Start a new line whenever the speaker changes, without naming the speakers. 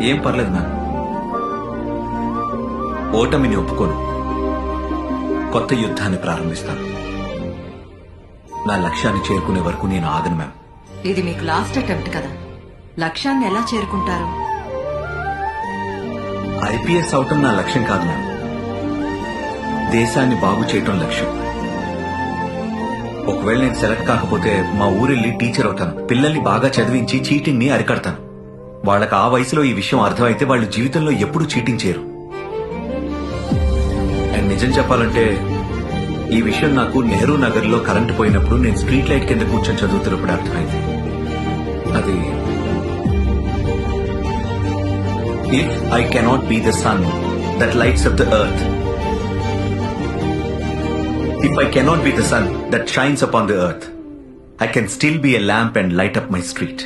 ఏం పర్లేదు మ్యామ్. ఓటమిని ఒప్పుకోను. కొత్త యుద్ధాన్ని ప్రారంభిస్తాను. నా లక్ష్యాన్ని చేరుకునే వరకు నేను ఆగను మ్యామ్.
ఇది మీకు లాస్ట్ అటెంప్ట్ కదా, లక్ష్యాన్ని ఎలా చేరుకుంటారు?
ఐపీఎస్ అవటం నా లక్ష్యం కాదు మ్యామ్. దేశాన్ని బాగు చేయటం లక్ష్యం. ఒకవేళ నేను సెలెక్ట్ కాకపోతే మా ఊరెళ్ళి టీచర్ అవుతాను. పిల్లల్ని బాగా చదివించి చీటింగ్ ని అరికడతాను. వాళ్ళకి ఆ వయసులో ఈ విషయం అర్థమైతే వాళ్ళు జీవితంలో ఎప్పుడూ చీటింగ్ చేయరు. అండ్ నిజం చెప్పాలంటే ఈ విషయం నాకు నెహ్రూ నగర్ లో కరెంటు పోయినప్పుడు నేను స్ట్రీట్ లైట్ కింద కూర్చొని చదువుతున్నప్పుడు అర్థమైంది. అది if I cannot be the sun that lights up the earth, if I cannot be the sun that shines upon the earth, I can still be a lamp and light up my street.